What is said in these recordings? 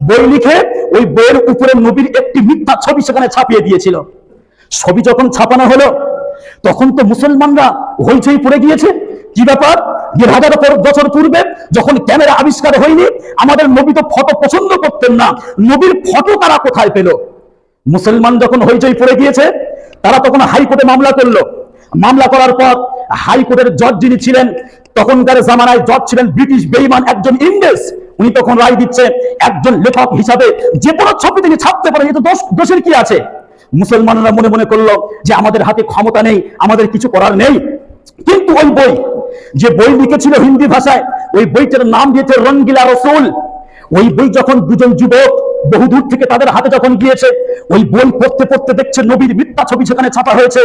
বই লিখে ওই বইয়ের উপরে নবীর একটি মিথ্যা ছবি সেখানে ছাপিয়ে দিয়েছিল। ছবি যখন ছাপানো হলো তখন তো মুসলমানরা হইচই পড়ে গিয়েছে। কি ব্যাপার, ১,৫০০ বছর পূর্বে যখন ক্যামেরা আবিষ্কার হয়নি আমাদের নবী তো ফটো পছন্দ করতেন না, নবীর ফটো তারা কোথায় পেল? মুসলমান যখন হইচই পড়ে গিয়েছে তারা তখন হাইকোর্টে মামলা করলো। মামলা করার পর হাইকোর্টের জজ যিনি ছিলেন, তখনকার জামানায় জজ ছিলেন ব্রিটিশ বেঈমান একজন ইংরেজ। উনি তখন রায় দিচ্ছে একজন লেখক হিসাবে যে কোনো ছবি তিনি ছাপতে পারেন, এতে দোষের কি আছে? মুসলমানরা মনে মনে করলো যে আমাদের হাতে ক্ষমতা নেই, আমাদের কিছু করার নেই। কিন্তু ওই বই, যে বই লিখেছিল হিন্দি ভাষায়, ওই বইটার নাম দিয়েছে রঙ্গিলা রসুল। ওই বই যখন দুজন যুবক বহুদূর থেকে তাদের হাতে যখন গিয়েছে, ওই বই পড়তে পড়তে দেখছে নবীর মিথ্যা ছবি সেখানে ছাপা হয়েছে,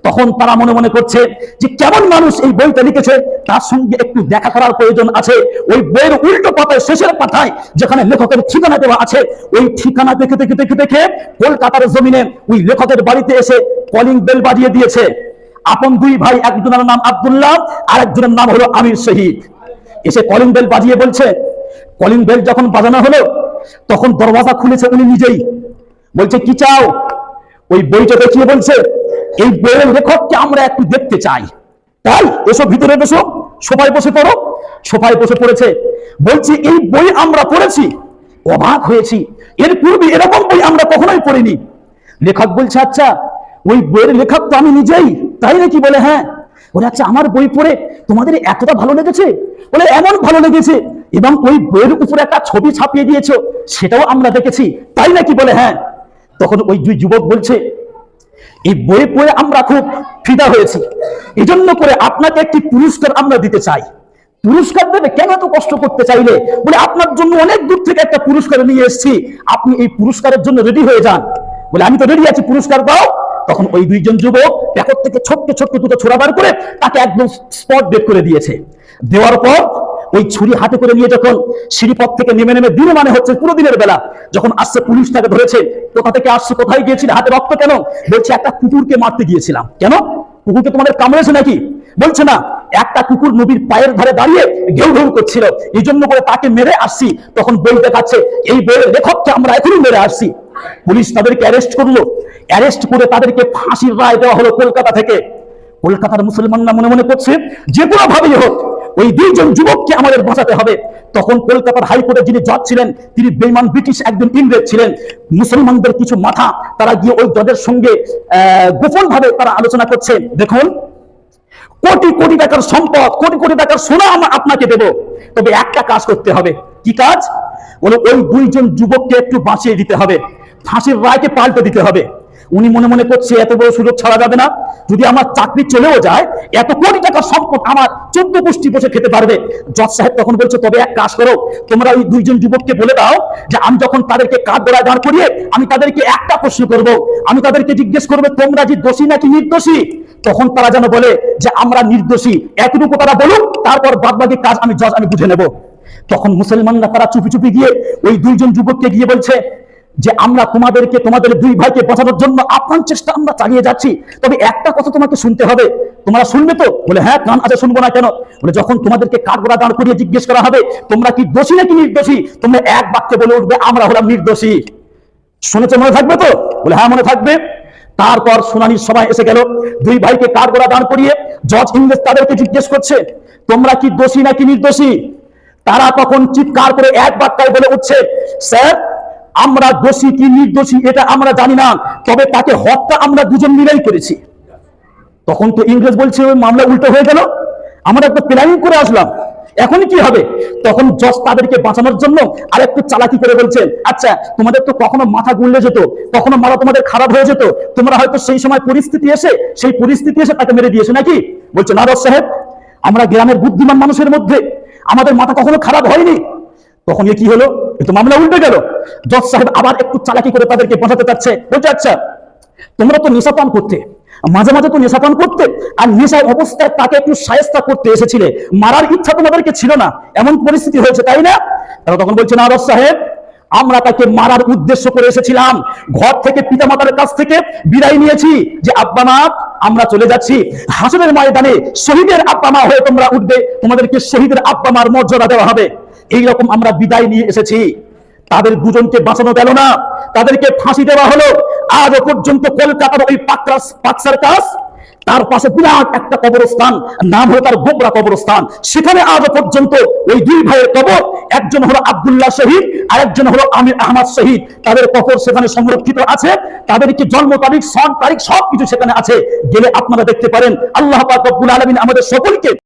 তখন তারা মনে মনে করছে যে কেমন মানুষ এই বইটা লিখেছে, তার সঙ্গে একটু দেখা করার প্রয়োজন আছে। ওই বইয়ের উল্টো পাতায়, শেষের পাতায় যেখানে লেখকের ঠিকানা দেওয়া আছে, ওই ঠিকানা দেখে দেখে দেখে দেখে কলকাতার জমিনে ওই লেখকের বাড়িতে এসে কলিং বেল বাজিয়ে দিয়েছে। আপন দুই ভাই, একজনের নাম আব্দুল্লাহ আর একজনের নাম হলো আমির শহীদ। এসে কলিং বেল বাজিয়ে বলছে, কলিং বেল যখন বাজানো হলো তখন দরওয়াজা খুলেছে উনি নিজেই। বলছে কি চাও? ওই বইটা দেখিয়ে বলছে এই বইয়ের লেখককে আমরা একটু দেখতে চাই। তাই এসো ভিতরে বসো, সোফায় বসে পড়ো। সোফায় বসে পড়েছে। বলছি এই বই আমরা পড়েছি, অবাক হয়েছি, এর পূর্বে এরকম বই আমরা কখনোই পড়িনি। লেখক বলছে আচ্ছা ওই বইয়ের লেখক তো আমি নিজেই, তাই নাকি? বলে হ্যাঁ। বলে আচ্ছা আমার বই পড়ে তোমাদের এতটা ভালো লেগেছে? বলে এমন ভালো লেগেছে, এবং ওই বইয়ের উপরে একটা ছবি ছাপিয়ে দিয়েছো, সেটাও আমরা দেখেছি, তাই নাকি? বলে হ্যাঁ। তখন ওই দুই যুবক বলছে এই বই পড়ে আমরা খুব ফিদা হয়েছি, এই জন্য করে আপনাকে একটি পুরস্কার আমরা দিতে চাই। পুরস্কার দেবে? কেন এত কষ্ট করতে চাইলে? বলে আপনার জন্য অনেক দূর থেকে একটা পুরস্কার নিয়ে এসেছি, আপনি এই পুরস্কারের জন্য রেডি হয়ে যান। বলে আমি তো রেডি আছি, পুরস্কার দাও। তখন ওই দুইজন যুবক প্যাকেট থেকে ছোট্ট ছোট্ট দুটো ছোড়া বার করে তাকে একদম স্পট বেক করে দিয়েছে। দেওয়ার পর ওই ছুরি হাতে করে নিয়ে যখন সিঁড়িপথ থেকে নেমে নেমে দিনে মানে হচ্ছে পুরো দিনের বেলা যখন আসছে, পুলিশ তাকে ধরেছে। কোথা থেকে আসছে, কোথায় গিয়েছিল, হাতে রক্ত কেন? বলছে একটা কুকুরকে মারতে গিয়েছিলাম। কেন? কুকুরকে তোমাদের কামড়েছে নাকি? বলছে না, একটা কুকুর নবীর পায়ের ধারে দাঁড়িয়ে ঘেউ ঘেউ করছিল, এই জন্য করে তাকে মেরে আসছি। তখন বই দেখাচ্ছে এই বইয়ের লেখককে আমরা এখনই মেরে আসছি। পুলিশ তাদেরকে অ্যারেস্ট করলো। অ্যারেস্ট করে তাদেরকে ফাঁসির রায় দেওয়া হলো কলকাতা থেকে। কলকাতার মুসলমানরা মনে মনে করছে যে কোনো ভাবেই হোক ওই দুইজন যুবককে আমাদের বাঁচাতে হবে। তখন কলকাতার হাইকোর্টে যিনি জজ ছিলেন তিনি বেঈমান ব্রিটিশ একজন ইংরেজ ছিলেন। মুসলমানদের কিছু মাথা তারা গিয়ে ওই জজের সঙ্গে গোপন ভাবে তারা আলোচনা করছে, দেখুন কোটি কোটি টাকার সম্পদ, কোটি কোটি টাকার সোনা আমরা আপনাকে দেব, তবে একটা কাজ করতে হবে। কি কাজ? বলে ওই দুইজন যুবককে একটু বাঁচিয়ে দিতে হবে, ফাঁসির রায়কে পাল্টে দিতে হবে। উনি মনে মনে করছে এত বড় সুযোগ ছাড়া যাবে না, যদি আমার চাকরি চলেও যায় এত কোটি টাকার সম্পদ আমার 14 গোষ্ঠী বসে খেতে পারবে। জজ সাহেব তখন বলছে তবে এক কাজ করো, তোমরা ওই দুইজন যুবককে বলে দাও যে আমি যখন তাদেরকে কাঠ গড়ায় দাঁড় করিয়ে আমি তাদেরকে একটা প্রশ্ন করব, আমি তাদেরকে জিজ্ঞেস করবো তোমরা কি দোষী নাকি নির্দোষী? তখন তারা যেন বলে যে আমরা নির্দোষী, এতটুকু তারা বলুক, তারপর বাদবাকি কাজ আমি জজ আমি বুঝে নেব। তখন মুসলমানরা তারা চুপি চুপি গিয়ে ওই দুইজন যুবককে গিয়ে বলছে যে আমরা তোমাদেরকে, তোমাদের দুই ভাইকে বাঁচানোর জন্য আপ্রাণ চেষ্টা আমরা চালিয়ে যাচ্ছি, তবে একটা কথা তোমাকে শুনতে হবে, তোমরা শুনবে তো? বলে হ্যাঁ কান আছে, শুনবো না কেন? বলে যখন তোমাদেরকে কাঠগড়া দাঁড় করিয়ে জিজ্ঞেস করা হবে তোমরা কি দোষী নাকি নির্দোষী, তোমরা এক বাক্যে বলে উঠবে আমরা হলাম নির্দোষী। শুনেছে? মনে থাকবে তো? বলে হ্যাঁ মনে থাকবে। তারপর শুনানির সময় এসে গেল, দুই ভাইকে কাঠগড়া দাঁড় করিয়ে জজ ইংরেজ তাদেরকে জিজ্ঞেস করছে তোমরা কি দোষী নাকি নির্দোষী? তারা তখন চিৎকার করে এক বাক্যায় বলে উঠছে স্যার আমরা দোষী কি নির্দোষী এটা আমরা জানি না, তবে তাকে হত্যা আমরা দুজন মিলেই করেছি। তখন তো ইংরেজ বলছে ওই মামলা উল্টো হয়ে গেল, আমরা একটা প্ল্যানিং করে আসলাম, এখনই কি হবে? তখন জজ তাদেরকে বাঁচানোর জন্য আরেকটু চালাকি করে বলছেন আচ্ছা তোমাদের তো কখনো মাথা গুললে যেত, কখনো মাথা তোমাদের খারাপ হয়ে যেত, তোমরা হয়তো সেই সময় সেই পরিস্থিতি এসে তাকে মেরে দিয়েছে নাকি? বলছে না জজ সাহেব, আমরা গ্রামের বুদ্ধিমান মানুষের মধ্যে আমাদের মাথা কখনো খারাপ হয়নি। তখন কি হলো? কিন্তু মামলা উল্টে গেল। জজ সাহেব আবার একটু চালাকি করে তাদেরকে বোঝাতে চাচ্ছে, বলছে আচ্ছা তোমরা তো নেশাপান করতে, মাঝে মাঝে তো নেশাপান করতে, আর নেশায় অবস্থায় তাকে একটু শায়েস্তা করতে এসেছিলে, মারার ইচ্ছা তোমাদেরকে ছিল না, এমন পরিস্থিতি হয়েছে তাই না? তারা তখন বলছে না জজ সাহেব, আমরা তাকে মারার উদ্দেশ্য করে এসেছিলাম, ঘর থেকে পিতামাতার কাছ থেকে বিদায় নিয়েছি যে আব্বা মা আমরা চলে যাচ্ছি, হাসরের ময়দানে শহীদের আব্বা মা হয়ে তোমরা উঠবে, তোমাদেরকে শহীদের আব্বা মার মর্যাদা দেওয়া হবে, এইরকম আমরা বিদায় নিয়ে এসেছি। তাদের দুজনকে বাঁচানো গেল না, তাদেরকে ফাঁসি দেওয়া হলো। আজও পর্যন্ত কলকাতার ওই পাকসার কাজ, তার পাশে বিরাট একটা কবরস্থান, নাম হলো তার গোবরা কবরস্থান। সেখানে আজও পর্যন্ত ওই দুই ভাইয়ের কবর, একজন হলো আব্দুল্লাহ শহীদ আর একজন হলো আমির আহমদ শহীদ, তাদের কবর সেখানে সংরক্ষিত আছে। তাদের কি জন্ম তারিখ, সন তারিখ সবকিছু সেখানে আছে, গেলে আপনারা দেখতে পারেন। আল্লাহ পাক রব্বুল আলামিন আমাদের সকলকে